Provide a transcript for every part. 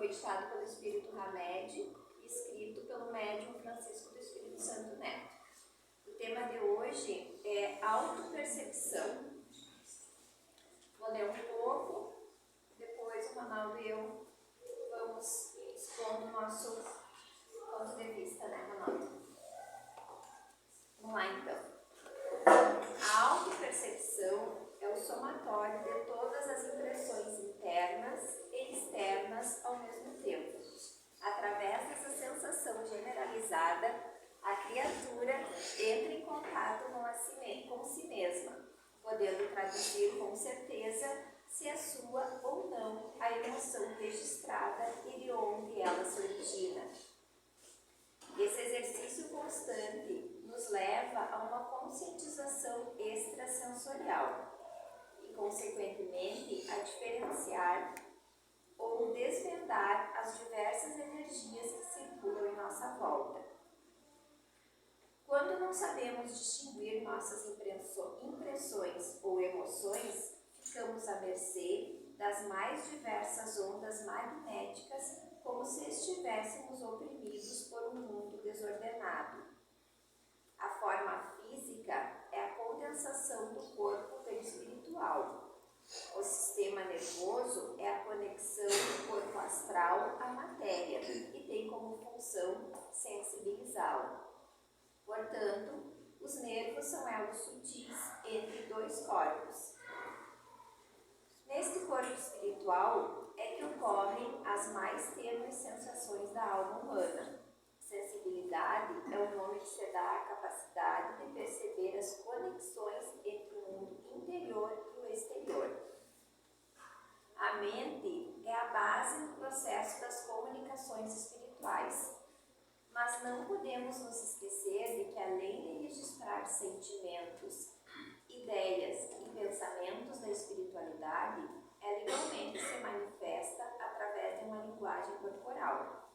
editado pelo Espírito Hamed e escrito pelo médium Francisco do Espírito Santo Neto. O tema de hoje é autopercepção. Vou ler um pouco, depois o Ronaldo e eu vamos expondo o nosso ponto de vista, né, Ronaldo? Vamos lá, então. A autopercepção é o somatório de todas as impressões internas e externas ao mesmo tempo. Através dessa sensação generalizada, a criatura entra em contato com si mesma, podendo traduzir com certeza se é sua ou não a emoção registrada e de onde ela se origina. Esse exercício constante nos leva a uma conscientização extrasensorial e, consequentemente, a diferenciar ou desvendar as diversas energias que circulam em nossa volta. Quando não sabemos distinguir nossas impressões ou emoções, ficamos à mercê das mais diversas ondas magnéticas, como se estivéssemos oprimidos por um mundo desordenado. A forma física é a condensação do corpo pelo espiritual. O sistema nervoso é a conexão do corpo astral à matéria e tem como função sensibilizá-la. Portanto, os nervos são elos sutis entre dois corpos. Neste corpo espiritual é que ocorrem as mais tênues sensações da alma humana. Sensibilidade é o nome que se dá à capacidade de perceber as conexões entre o mundo interior e o exterior. A mente é a base no processo das comunicações espirituais, mas não podemos nos esquecer de que, além de registrar sentimentos, ideias e pensamentos da espiritualidade, ela igualmente se manifesta através de uma linguagem corporal.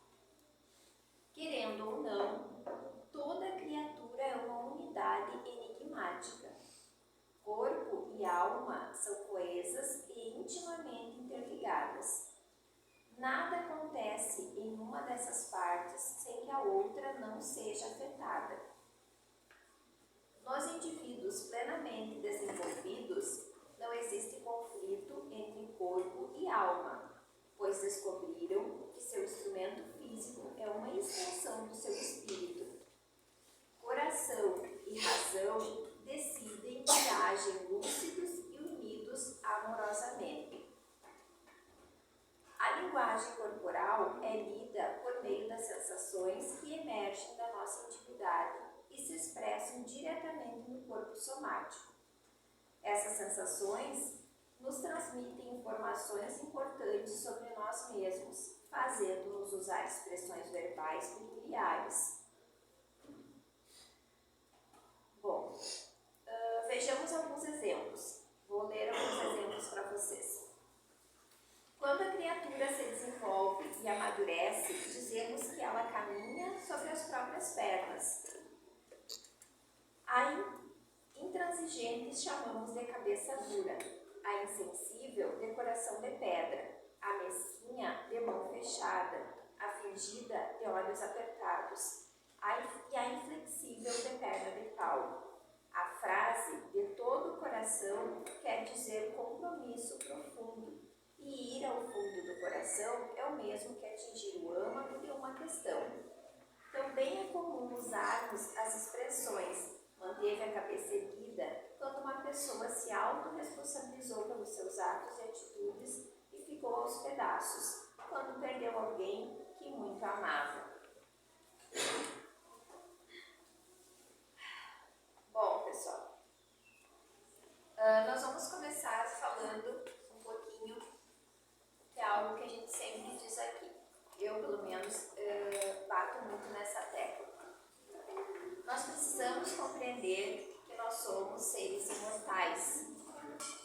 Querendo ou não, toda criatura é uma unidade enigmática. Corpo e alma são coesas e intimamente interligadas. Nada acontece em uma dessas partes sem que a outra não seja afetada. Nos indivíduos plenamente desenvolvidos, não existe conflito entre corpo e alma, pois descobriram que seu instrumento físico é uma extensão do seu espírito. Coração e razão decidem que agem lúcidos e unidos amorosamente. A linguagem corporal é lida por meio das sensações que emergem da nossa intimidade e se expressam diretamente no corpo somático. Essas sensações nos transmitem informações importantes sobre nós mesmos, fazendo-nos usar expressões verbais peculiares. Bom, vejamos alguns exemplos. Vou ler alguns exemplos para vocês. Quando a criatura se desenvolve e amadurece, dizemos que ela caminha sobre as próprias pernas. A intransigente chamamos de cabeça dura, a insensível de coração de pedra, a mesquinha de mão fechada, a fingida de olhos apertados, e a inflexível de perna de pau. A frase de todo o coração quer dizer compromisso profundo, e ir ao fundo do coração é o mesmo que atingir o âmago de uma questão. Também é comum usarmos as expressões manteve a cabeça erguida quando uma pessoa se autorresponsabilizou pelos seus atos e atitudes e ficou aos pedaços, quando perdeu alguém que muito amava. Bom, pessoal, nós vamos começar falando um pouquinho, que é algo que a gente sempre diz aqui. Eu, pelo menos, bato muito nessa tecla. Nós precisamos compreender que nós somos seres imortais.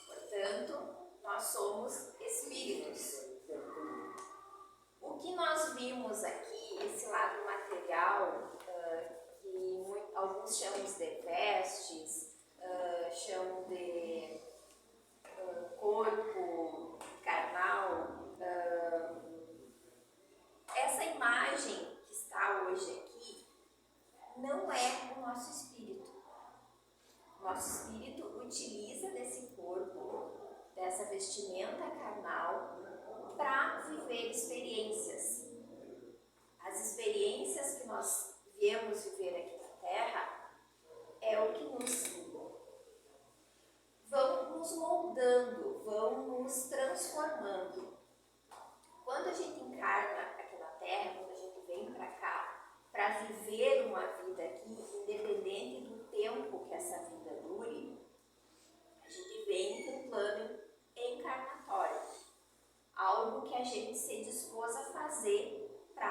Portanto, nós somos espíritos. O que nós vimos aqui, esse lado material, que alguns chamam de vestes, chamam de corpo carnal,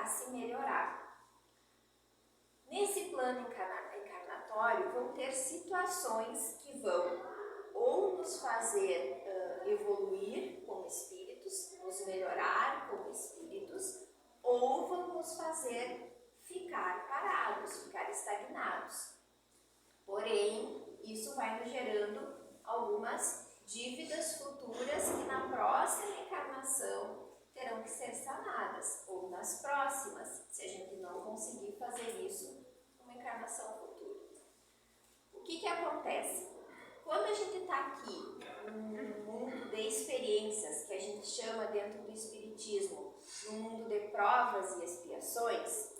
se melhorar. Nesse plano encarnatório, vão ter situações que vão ou nos fazer evoluir como espíritos, nos melhorar como espíritos, ou vão nos fazer ficar parados, ficar estagnados. Porém, isso vai nos gerando algumas dívidas futuras que na próxima encarnação terão que ser sanadas, ou nas próximas, se a gente não conseguir fazer isso numa encarnação futura. O que acontece? Quando a gente está aqui num mundo de experiências, que a gente chama dentro do Espiritismo, num mundo de provas e expiações,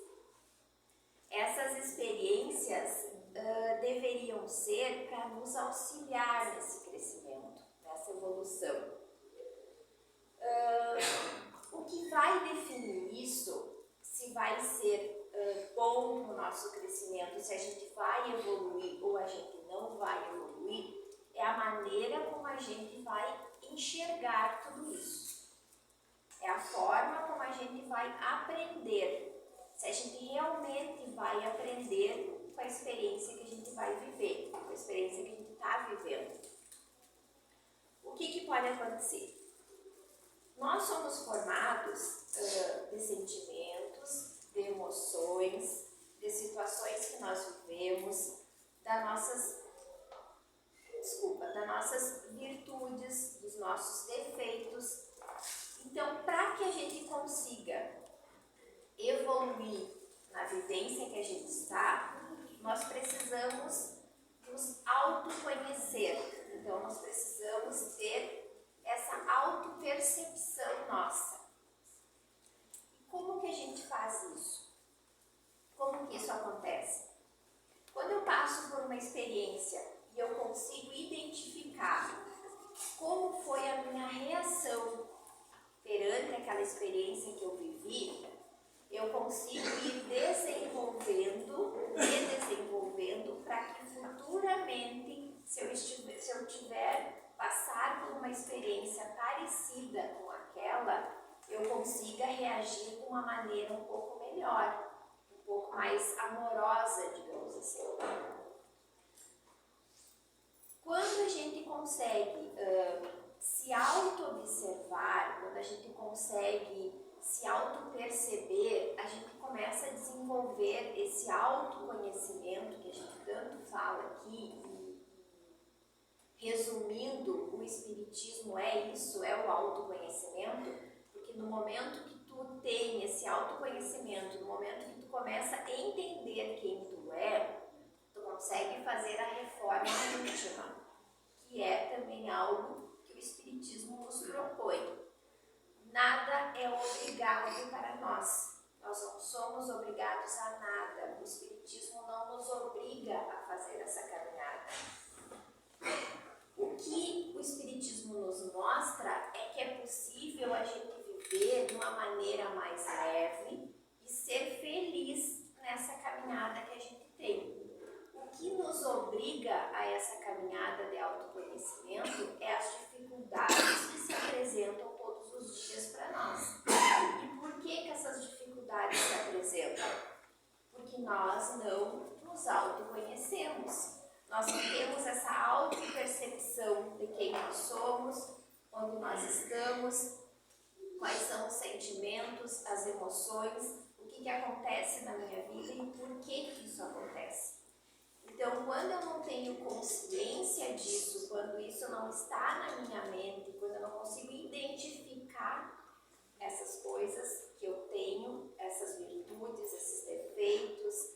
essas experiências deveriam ser para nos auxiliar nesse crescimento, nessa evolução. O que vai definir isso, se vai ser bom no nosso crescimento, se a gente vai evoluir ou a gente não vai evoluir, é a maneira como a gente vai enxergar tudo isso. É a forma como a gente vai aprender. Se a gente realmente vai aprender com a experiência que a gente vai viver, com a experiência que a gente está vivendo. O que pode acontecer? Nós somos formados de sentimentos, de emoções, de situações que nós vivemos, das nossas virtudes, dos nossos defeitos. Então, para que a gente consiga evoluir na vivência que a gente está, nós precisamos nos autoconhecer. Então, nós precisamos ter essa autopercepção nossa. E como que a gente faz isso? Como que isso acontece? Quando eu passo por uma experiência e eu consigo identificar como foi a minha reação perante aquela experiência que eu vivi, eu consigo ir desenvolvendo para que futuramente, se eu tiver passar por uma experiência parecida com aquela, eu consiga reagir de uma maneira um pouco melhor, um pouco mais amorosa, digamos assim. Quando a gente consegue se auto-observar, quando a gente consegue se auto-perceber, a gente começa a desenvolver esse autoconhecimento que a gente tanto fala aqui. Resumindo, o Espiritismo é isso, é o autoconhecimento, porque no momento que tu tem esse autoconhecimento, no momento que tu começa a entender quem tu é, tu consegue fazer a reforma íntima, que é também algo que o Espiritismo nos propõe. Nada é obrigado para nós. Nós não somos obrigados a nada. O Espiritismo não nos obriga a fazer essa caminhada. O que o Espiritismo nos mostra é que é possível a gente viver de uma maneira mais leve e ser feliz nessa caminhada que a gente tem. O que nos obriga a essa caminhada de autoconhecimento é as dificuldades que se apresentam todos os dias para nós. E por que essas dificuldades se apresentam? Porque nós não nos autoconhecemos. Nós não temos essa autopercepção de quem nós somos, onde nós estamos, quais são os sentimentos, as emoções, o que acontece na minha vida e por que isso acontece. Então, quando eu não tenho consciência disso, quando isso não está na minha mente, quando eu não consigo identificar essas coisas que eu tenho, essas virtudes, esses defeitos,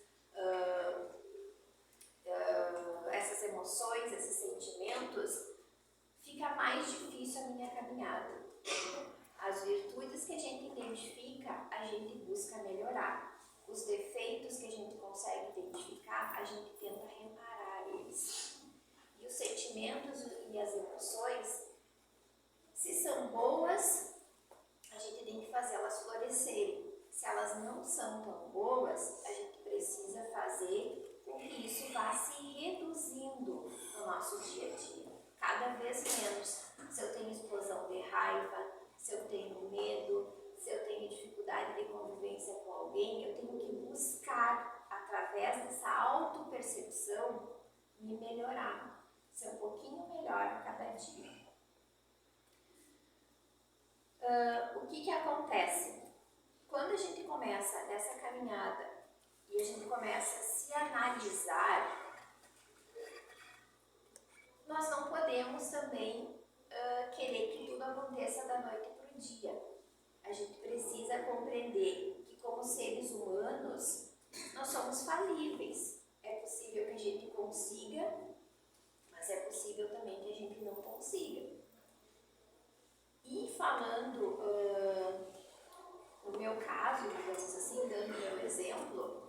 essas emoções, esses sentimentos, fica mais difícil a minha caminhada. As virtudes que a gente identifica, a gente busca melhorar. Os defeitos que a gente consegue identificar, a gente tenta reparar eles. E os sentimentos e as emoções, se são boas, a gente tem que fazê-las florescerem. Se elas não são tão boas, a gente precisa fazer com que isso vá se reduzindo no nosso dia a dia. Cada vez menos. Se eu tenho explosão de raiva, se eu tenho medo, se eu tenho dificuldade de convivência com melhorar, ser um pouquinho melhor a cada dia. O que acontece? Quando a gente começa essa caminhada e a gente começa a se analisar, nós não podemos também querer que tudo aconteça da noite para o dia. A gente precisa compreender que, como seres humanos, nós somos falíveis. É possível que a gente consiga, mas é possível também que a gente não consiga. E falando no meu caso, digamos assim, dando meu exemplo,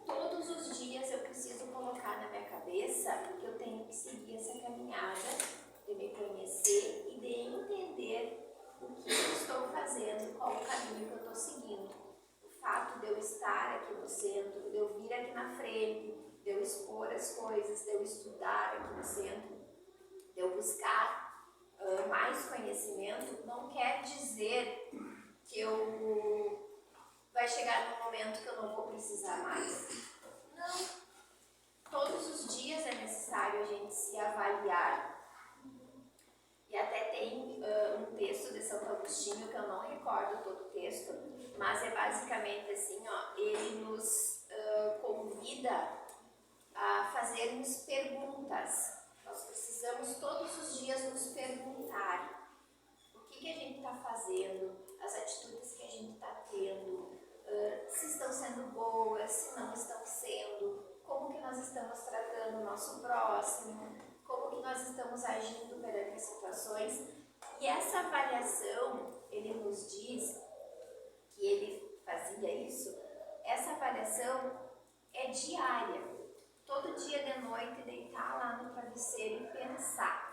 todos os dias eu preciso colocar na minha cabeça que eu tenho que seguir essa caminhada, de me conhecer e de entender o que eu estou fazendo, qual o caminho que eu estou seguindo. O fato de eu estar aqui no centro, de eu vir aqui na frente, de eu expor as coisas, de eu estudar aqui no centro, de eu buscar mais conhecimento, não quer dizer que vai chegar num momento que eu não vou precisar mais. Não. Todos os dias é necessário a gente se avaliar. E até tem um texto de Santo Agostinho, que eu não recordo todo o texto, mas é basicamente assim, ele nos convida a fazermos perguntas. Nós precisamos todos os dias nos perguntar o que a gente está fazendo, as atitudes que a gente está tendo, se estão sendo boas, se não estão sendo, como que nós estamos tratando o nosso próximo, como que nós estamos agindo perante as situações. E essa avaliação, ele nos diz que ele fazia isso, essa avaliação é diária. Todo dia de noite deitar lá no travesseiro e pensar.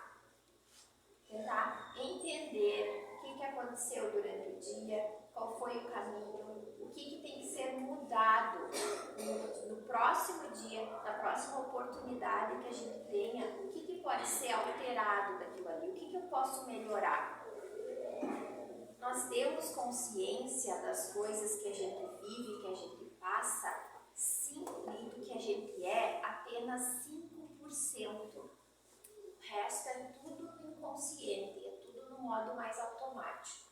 Tentar entender o que aconteceu durante o dia, qual foi o caminho, o que tem que ser mudado no próximo dia, na próxima oportunidade que a gente tenha, o que pode ser alterado daquilo ali, o que eu posso melhorar. Nós temos consciência das coisas que a gente vive, que a gente passa, sim, e do que a gente é, apenas 5%. O resto é tudo inconsciente, é tudo no modo mais automático.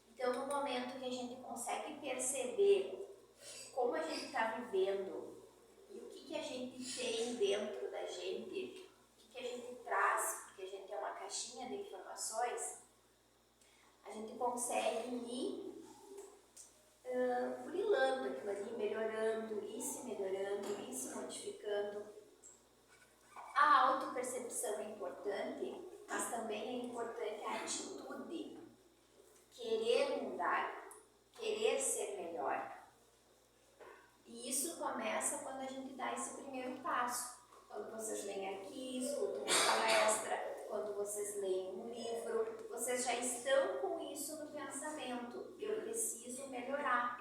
Então, no momento que a gente consegue perceber como a gente está vivendo e o que a gente tem dentro da gente, o que a gente traz, porque a gente é uma caixinha de informações, a gente consegue ir burilando aquilo ali, melhorando, ir se melhorando, ir se modificando. A autopercepção é importante, mas também é importante a atitude, querer mudar, querer ser melhor. E isso começa quando a gente dá esse primeiro passo. Quando vocês vêm aqui, escutam uma palestra, quando vocês leem um livro, vocês já estão com isso no pensamento. Eu preciso melhorar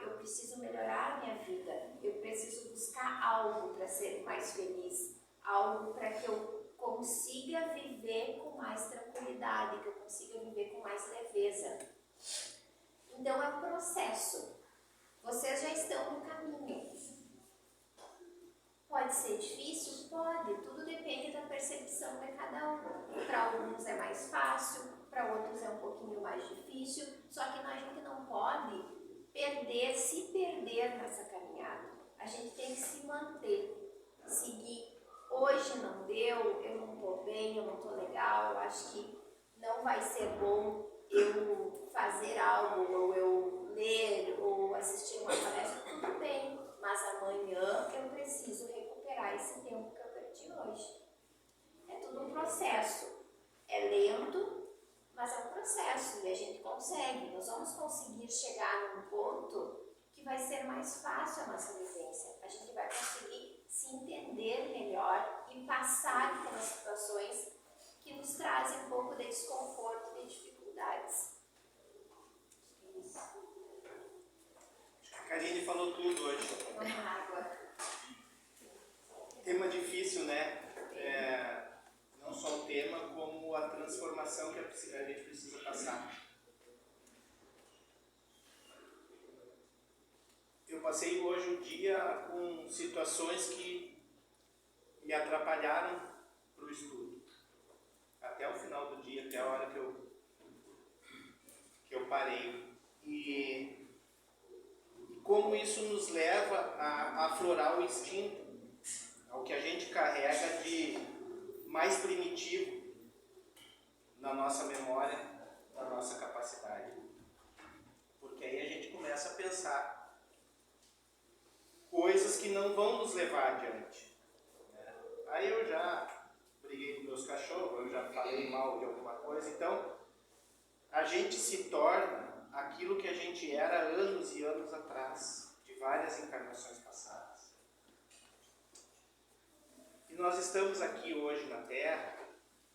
a minha vida, eu preciso buscar algo para ser mais feliz, algo para que eu consiga viver com mais tranquilidade, que eu consiga viver com mais leveza. Então é um processo. Vocês já estão no caminho. Pode ser difícil? Pode. Tudo depende da percepção de cada um. Para alguns é mais fácil, para outros é um pouquinho mais difícil. Só que a gente não pode se perder nessa caminhada. A gente tem que se manter, seguir. Hoje não deu, eu não estou bem, eu não estou legal, eu acho que não vai ser bom eu fazer algo, ou eu ler, ou assistir uma palestra, tudo bem, mas amanhã eu preciso recuperar esse tempo que eu perdi hoje. É tudo um processo, é lento, mas é um processo e a gente consegue. Nós vamos conseguir chegar num ponto que vai ser mais fácil a nossa vivência. A gente vai conseguir se entender melhor e passar pelas situações que nos trazem um pouco de desconforto e de dificuldades. Isso. A Karine falou tudo hoje. Uma água. Tema difícil, né? Não só o tema, como a transformação que a gente precisa passar. Eu passei hoje o dia com situações que me atrapalharam para o estudo. Até o final do dia, até a hora que eu parei. E como isso nos leva a aflorar o instinto, ao que a gente carrega de mais primitivo na nossa memória, na nossa capacidade. Porque aí a gente começa a pensar coisas que não vão nos levar adiante. Aí eu já briguei com meus cachorros, eu já falei mal de alguma coisa, então a gente se torna aquilo que a gente era anos e anos atrás, de várias encarnações passadas. E nós estamos aqui hoje na Terra,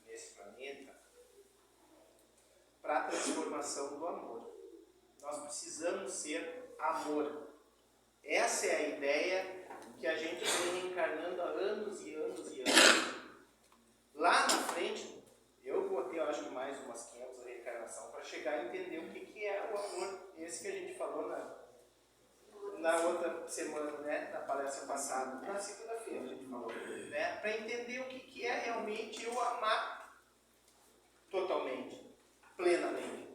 nesse planeta, para a transformação do amor. Nós precisamos ser amor. Essa é a ideia que a gente vem reencarnando há anos e anos e anos. Lá na frente, eu vou ter, eu acho, mais umas 500 reencarnações para chegar a entender o que é o amor. Esse que a gente falou na outra semana, né, na palestra passada. Na segunda-feira a gente falou, né, para entender o que é realmente eu amar totalmente, plenamente.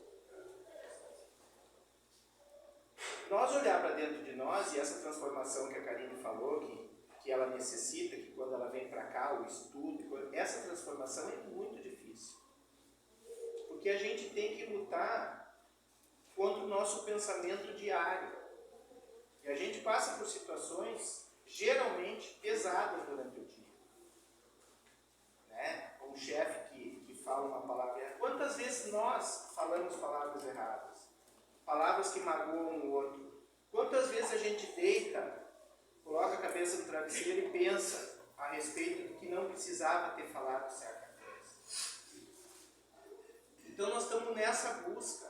Nós olhar para dentro de nós, e essa transformação que a Karine falou, que ela necessita, que quando ela vem para cá, o estudo, essa transformação é muito difícil. Porque a gente tem que lutar contra o nosso pensamento diário. E a gente passa por situações, geralmente, pesadas durante o dia. Né? Um chefe que fala uma palavra errada. Quantas vezes nós falamos palavras erradas? Palavras que magoam o outro. Quantas vezes a gente deita, coloca a cabeça no travesseiro e pensa a respeito do que não precisava ter falado certa coisa. Então nós estamos nessa busca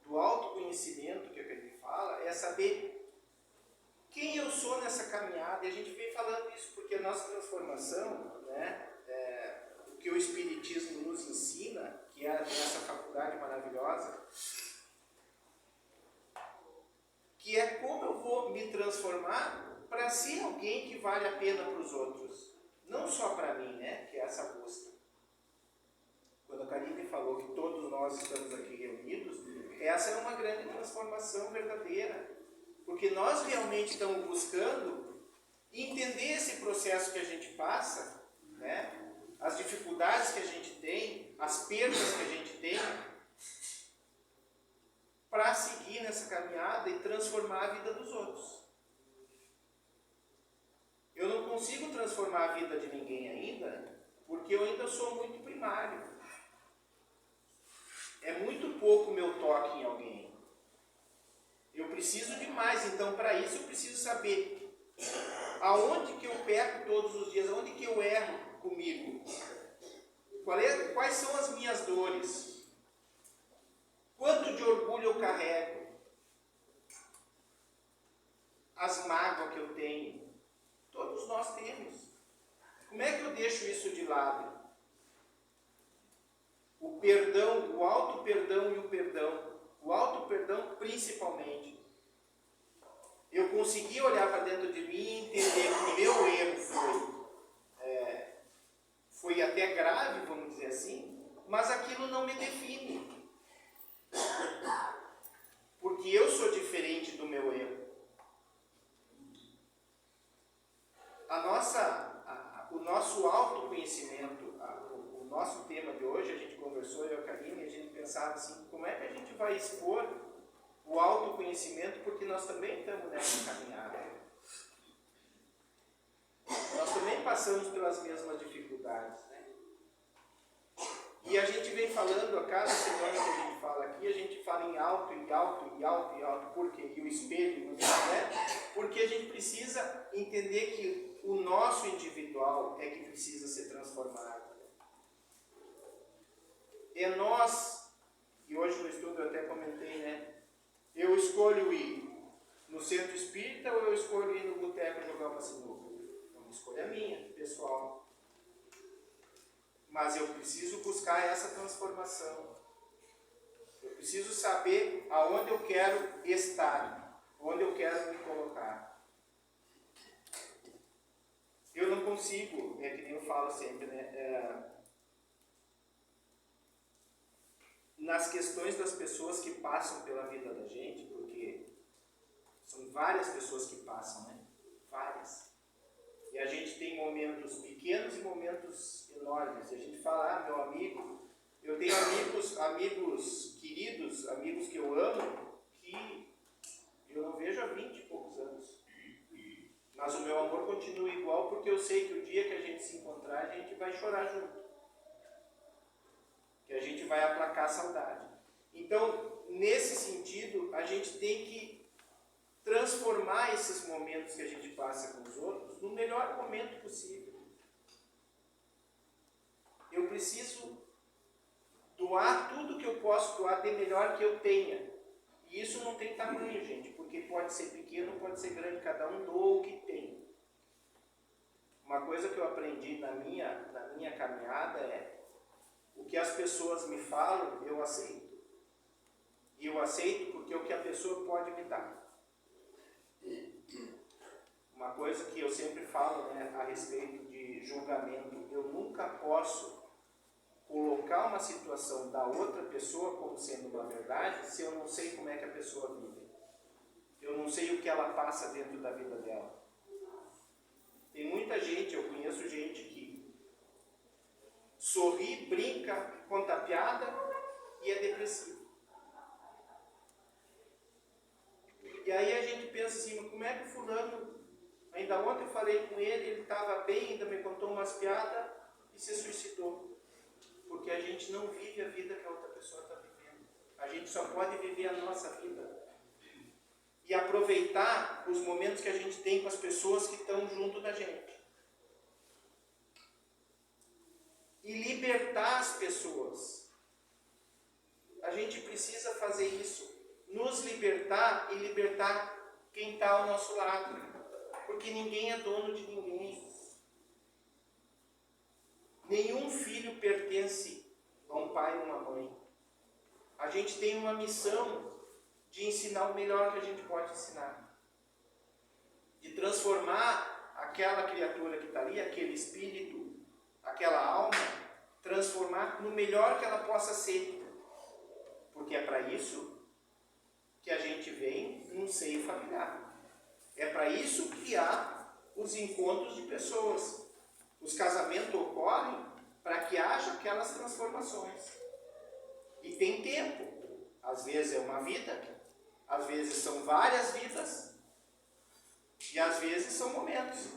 do autoconhecimento que a gente fala, é saber quem eu sou nessa caminhada. E a gente vem falando isso porque a nossa transformação, né, o que o Espiritismo nos ensina, que é essa faculdade maravilhosa, que é como eu vou me transformar para ser alguém que vale a pena para os outros. Não só para mim, né? Que é essa busca. Quando a Karine falou que todos nós estamos aqui reunidos, essa é uma grande transformação verdadeira. Porque nós realmente estamos buscando entender esse processo que a gente passa, né? As dificuldades que a gente tem, as perdas que a gente tem, para seguir nessa caminhada e transformar a vida dos outros. Eu não consigo transformar a vida de ninguém ainda, porque eu ainda sou muito primário. É muito pouco o meu toque em alguém. Eu preciso de mais, então para isso eu preciso saber aonde que eu peco todos os dias, aonde que eu erro comigo. Quais são as minhas dores? Quanto de orgulho eu carrego? As mágoas que eu tenho? Todos nós temos. Como é que eu deixo isso de lado? O perdão, o auto-perdão e o perdão. O auto-perdão principalmente. Eu consegui olhar para dentro de mim e entender que o meu erro foi até grave, vamos dizer assim, mas aquilo não me define. Porque eu sou diferente do meu erro. O nosso autoconhecimento, o nosso tema de hoje, a gente conversou, eu e a Karine, e a gente pensava assim, como é que a gente vai expor o autoconhecimento, porque nós também estamos nessa caminhada. Nós também passamos pelas mesmas dificuldades, né? E a gente vem falando, a cada semana que a gente fala aqui, a gente fala em alto, e alto, e alto, e alto, por quê? E o espelho, né? Porque a gente precisa entender que o nosso individual é que precisa ser transformado. É nós, e hoje no estudo eu até comentei, né? Eu escolho ir no centro espírita ou eu escolho ir no boteco jogar uma sinuca? É uma escolha minha, pessoal. Mas eu preciso buscar essa transformação. Eu preciso saber aonde eu quero estar, onde eu quero me colocar. eu não consigo, é que nem eu falo sempre, né? Nas questões das pessoas que passam pela vida da gente, porque são várias pessoas que passam, né? Várias. E a gente tem momentos pequenos e momentos enormes. A gente fala, meu amigo, eu tenho amigos queridos, amigos que eu amo, que eu não vejo há 20 e poucos anos. Mas o meu amor continua igual, porque eu sei que o dia que a gente se encontrar, a gente vai chorar junto. Que a gente vai aplacar a saudade. Então, nesse sentido, a gente tem que transformar esses momentos que a gente passa com os outros no melhor momento possível. Eu preciso doar tudo que eu posso doar de melhor que eu tenha. E isso não tem tamanho, gente, porque pode ser pequeno, pode ser grande, cada um doa o que tem. Uma coisa que eu aprendi na minha caminhada é: o que as pessoas me falam, eu aceito. E eu aceito porque é o que a pessoa pode me dar. Uma coisa que eu sempre falo, né, a respeito de julgamento, eu nunca posso colocar uma situação da outra pessoa como sendo uma verdade se eu não sei como é que a pessoa vive. Eu não sei o que ela passa dentro da vida dela. Tem muita gente, eu conheço gente que sorri, brinca, conta piada e é depressivo. E aí a gente pensa assim, como é que o fulano, ainda ontem eu falei com ele estava bem, ainda me contou umas piadas e se suicidou. Porque a gente não vive a vida que a outra pessoa está vivendo. A gente só pode viver a nossa vida. E aproveitar os momentos que a gente tem com as pessoas que estão junto da gente. E libertar as pessoas. A gente precisa fazer isso. Nos libertar e libertar quem está ao nosso lado. Porque ninguém é dono de ninguém. Nenhum filho pertence a um pai ou uma mãe. A gente tem uma missão de ensinar o melhor que a gente pode ensinar. De transformar aquela criatura que está ali, aquele espírito, aquela alma, transformar no melhor que ela possa ser. Porque é para isso que a gente vem num seio familiar. É para isso que há os encontros de pessoas. Os casamentos ocorrem para que haja aquelas transformações. E tem tempo. Às vezes é uma vida, às vezes são várias vidas, e às vezes são momentos.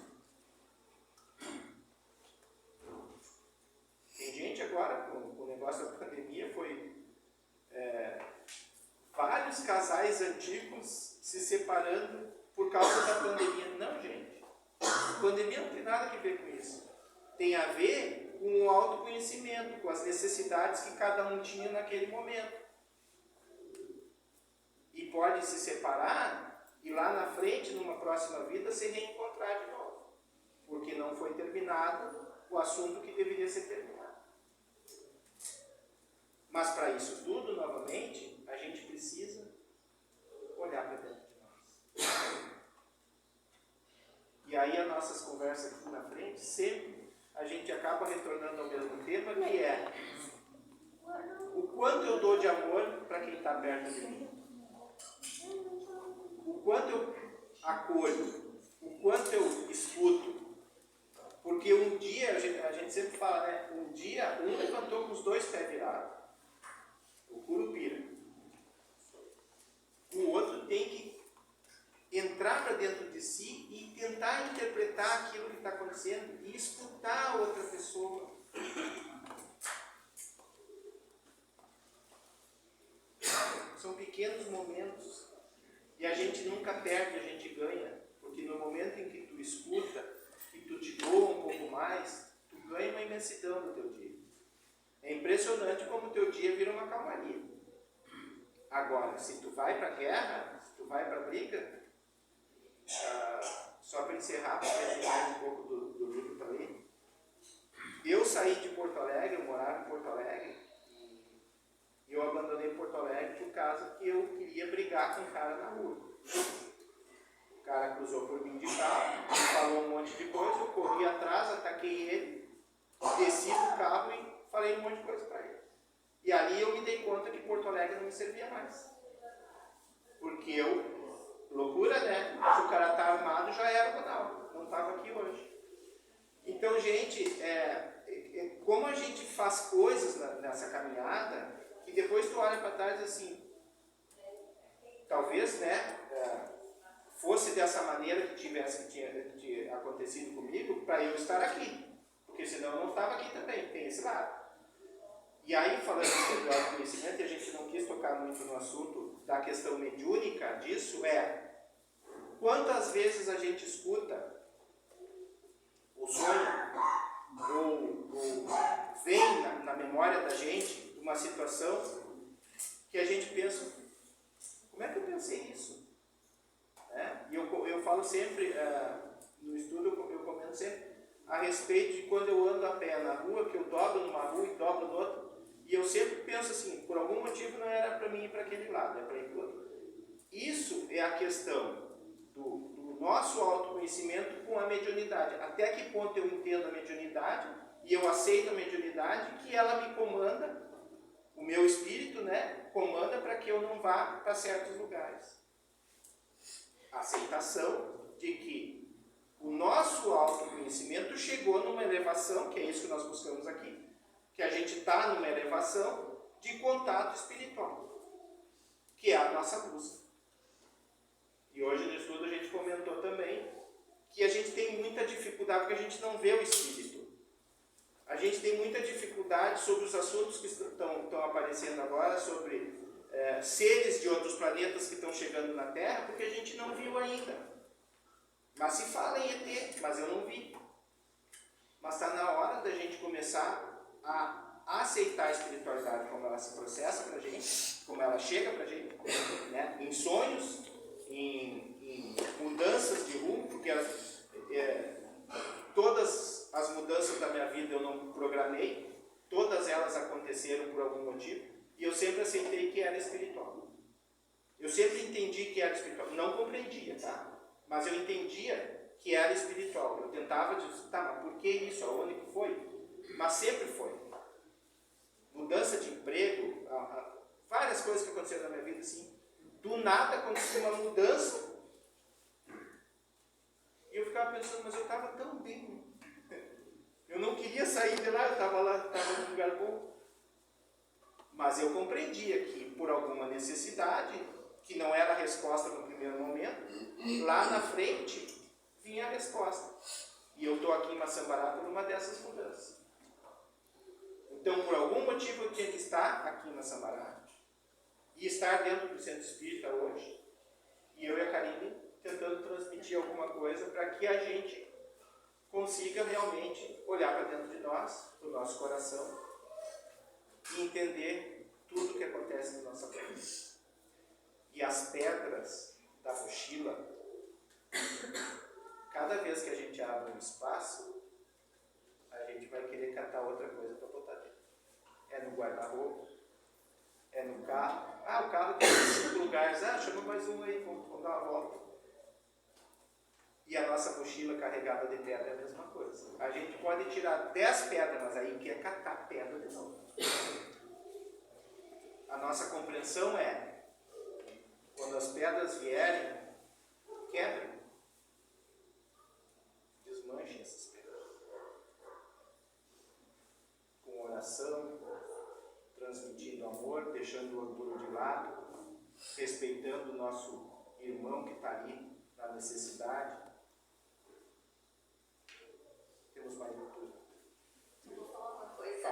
Tem gente agora, com o negócio da pandemia, foi vários casais antigos se separando por causa da pandemia. Não, gente. A pandemia não tem nada a ver com isso. Tem a ver com o autoconhecimento, com as necessidades que cada um tinha naquele momento. E pode se separar e lá na frente, numa próxima vida, se reencontrar de novo. Porque não foi terminado o assunto que deveria ser terminado. Mas para isso tudo, novamente, a gente precisa olhar para dentro de nós. E aí as nossas conversas aqui na frente, sempre a gente acaba retornando ao mesmo tema, que é o quanto eu dou de amor para quem está perto de mim. O quanto eu acolho, o quanto eu escuto. Porque um dia, a gente sempre fala, né? Um dia, um levantou com os dois pés virados. O curupira. O outro tem que entrar para dentro de si e tentar interpretar aquilo que está acontecendo e escutar a outra pessoa. São pequenos momentos. E a gente nunca perde, a gente ganha. Porque no momento em que tu escuta, que tu te doa um pouco mais, tu ganha uma imensidão no teu dia. É impressionante como o teu dia vira uma calmaria. Agora, se tu vai para a guerra, se tu vai para a briga, só para encerrar, porque tem mais um pouco do livro para ler. Eu saí de Porto Alegre, eu morava em Porto Alegre, e eu abandonei Porto Alegre por causa que eu queria brigar com um cara na rua. O cara cruzou por mim de carro, falou um monte de coisa, eu corri atrás, ataquei ele, desci do carro e falei um monte de coisa para ele. E ali eu me dei conta que Porto Alegre não me servia mais. Porque loucura, né? Se o cara tá armado, já era banal. Não estava aqui hoje. Então, gente, como a gente faz coisas nessa caminhada, que depois tu olha para trás e assim, talvez, né, fosse dessa maneira que tinha acontecido comigo, para eu estar aqui. Porque senão eu não estava aqui também, tem esse lado. E aí, falando sobre o autoconhecimento, e a gente não quis tocar muito no assunto da questão mediúnica disso, quantas vezes a gente escuta o sonho, ou vem na memória da gente uma situação que a gente pensa, como é que eu pensei isso? E eu falo sempre, no estudo eu comento sempre a respeito de quando eu ando a pé na rua, que eu dobro numa rua e dobro no outro, e eu sempre penso assim, por algum motivo não era para mim ir para aquele lado, é para ir para o outro. Isso é a questão do nosso autoconhecimento com a mediunidade. Até que ponto eu entendo a mediunidade e eu aceito a mediunidade, que ela me comanda, o meu espírito, né, comanda para que eu não vá para certos lugares. A aceitação de que o nosso autoconhecimento chegou numa elevação, que é isso que nós buscamos aqui, que a gente está numa elevação de contato espiritual, que é a nossa busca. E hoje no estudo a gente comentou também que a gente tem muita dificuldade porque a gente não vê o espírito. A gente tem muita dificuldade sobre os assuntos que estão aparecendo agora, sobre seres de outros planetas que estão chegando na Terra, porque a gente não viu ainda. Mas se fala em ET, mas eu não vi. Mas está na hora da gente começar a aceitar a espiritualidade como ela se processa para a gente, como ela chega para a gente, né? Em sonhos, em mudanças de rumo, porque todas as mudanças da minha vida eu não programei, todas elas aconteceram por algum motivo, e eu sempre aceitei que era espiritual. Eu sempre entendi que era espiritual, não compreendia, tá? Mas eu entendia que era espiritual. Eu tentava dizer, tá, mas por que isso? Aonde que foi? Mas sempre foi. Mudança de emprego, várias coisas que aconteceram na minha vida, assim, do nada aconteceu uma mudança, e eu ficava pensando, mas eu estava tão bem. Eu não queria sair de lá, eu estava lá, estava num lugar bom. Mas eu compreendia que por alguma necessidade, que não era a resposta no primeiro momento, lá na frente vinha a resposta. E eu estou aqui em Maçambará por uma dessas mudanças. Então, por algum motivo, eu tinha que estar aqui em Maçambará e estar dentro do Centro Espírita hoje. E eu e a Karine tentando transmitir alguma coisa para que a gente consiga realmente olhar para dentro de nós, do nosso coração, e entender tudo o que acontece na nossa vida. E as pedras da mochila, cada vez que a gente abre um espaço, a gente vai querer catar outra coisa para botar dentro. É no guarda-roupa, é no carro. O carro tem 5 lugares. Chama mais um aí, vamos dar uma volta. E a nossa mochila carregada de pedra é a mesma coisa. A gente pode tirar 10 pedras, mas aí quer catar pedra de novo. A nossa compreensão é, quando as pedras vierem, quebrem. Desmanchem essas pedras. Com oração, transmitindo amor, deixando o orgulho de lado, respeitando o nosso irmão que está ali na necessidade. Temos mais tudo. Vou falar uma coisa,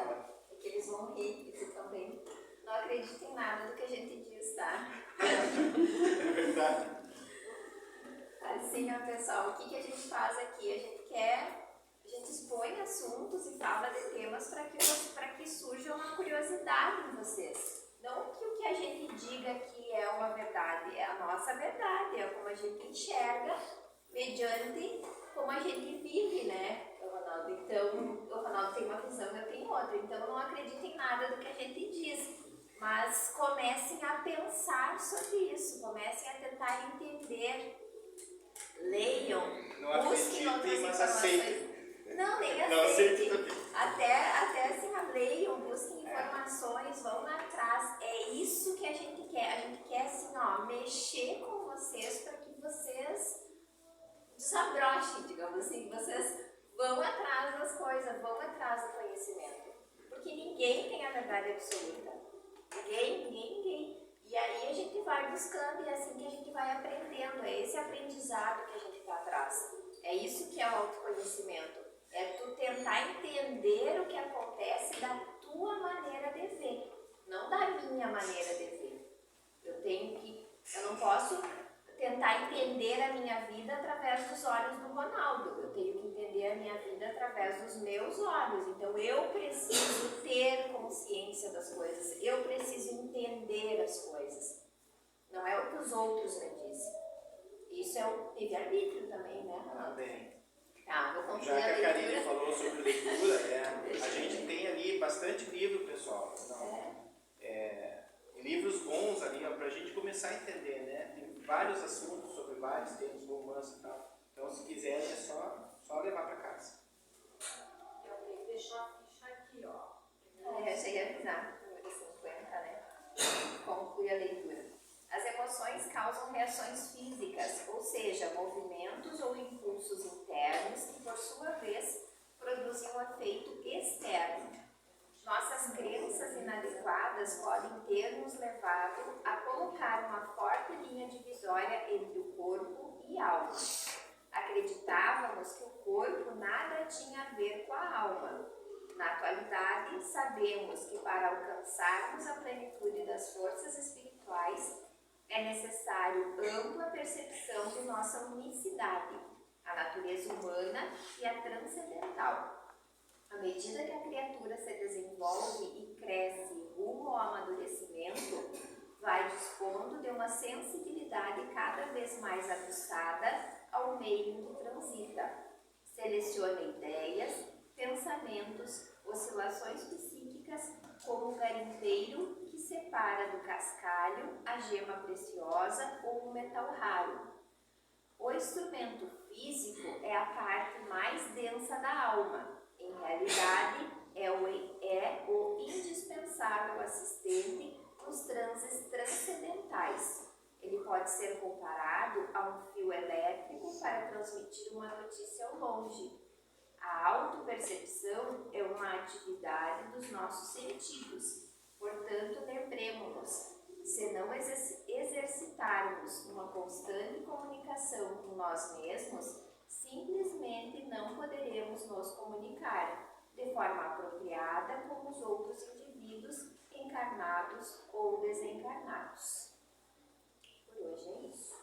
é que eles vão rir, você também. Não acredita em nada do que a gente diz, tá? É verdade. Assim, pessoal, o que a gente faz aqui? A gente expõe assuntos e fala de temas para que surja uma curiosidade em vocês. Não que o que a gente diga aqui é uma verdade, é a nossa verdade, é como a gente enxerga mediante como a gente vive, né, Ronaldo? Então, o Ronaldo tem uma visão, eu tenho outra. Então, não acredito em nada do que a gente diz. Mas comecem a pensar sobre isso, comecem a tentar entender. Leiam busquem outras mas informações. aceitem. Não, nem Não aceitem aceitem. também. Até assim, leiam, busquem informações, vão lá atrás. É isso que a gente quer. A gente quer, assim, ó, mexer com vocês para que vocês desabrochem, digamos assim, que vocês vão atrás das coisas, vão atrás do conhecimento. Porque ninguém tem a verdade absoluta. Ninguém. E aí a gente vai buscando e é assim que a gente vai aprendendo. É esse aprendizado que a gente está atrás. É isso que é o autoconhecimento. É tu tentar entender o que acontece da tua maneira de ver, não da minha maneira de ver. Eu não posso tentar entender a minha vida através dos olhos do Ronaldo. Eu tenho que entender a minha vida através dos meus olhos. Então eu preciso ter consciência das coisas. Eu preciso entender as coisas. Não é o que os outros me dizem. Isso é o livre-arbítrio também, né, Ronaldo? Também. Tá, vou concluir Já que a a Karine leitura. falou sobre leitura, a gente tem ali bastante livro, pessoal. Livros bons ali, para a gente começar a entender, né? Tem vários assuntos sobre vários temas, romance e tal. Então, se quiserem, é só levar para casa. Eu tenho que deixar a ficha aqui, ó. Eu cheguei a avisar, número 50, né? Conclui a leitura. As emoções causam reações físicas, ou seja, movimentos ou impulsos internos que, por sua vez, produzem um efeito externo. Nossas crenças inadequadas podem ter nos levado a colocar uma forte linha divisória entre o corpo e a alma. Acreditávamos que o corpo nada tinha a ver com a alma. Na atualidade, sabemos que para alcançarmos a plenitude das forças espirituais, é necessário ampla percepção de nossa unicidade, a natureza humana e a transcendental. À medida que a criatura se desenvolve e cresce rumo ao amadurecimento, vai dispondo de uma sensibilidade cada vez mais aguçada ao meio em que transita. Seleciona ideias, pensamentos, oscilações psíquicas como um garimpeiro que separa do cascalho a gema preciosa ou um metal raro. O instrumento físico é a parte mais densa da alma. Em realidade, é o indispensável assistente nos transes transcendentais. Ele pode ser comparado a um fio elétrico para transmitir uma notícia ao longe. A autopercepção é uma atividade dos nossos sentidos. Portanto, lembremos-nos, se não exercitarmos uma constante comunicação com nós mesmos, simplesmente não poderemos nos comunicar de forma apropriada com os outros indivíduos encarnados ou desencarnados. Por hoje é isso.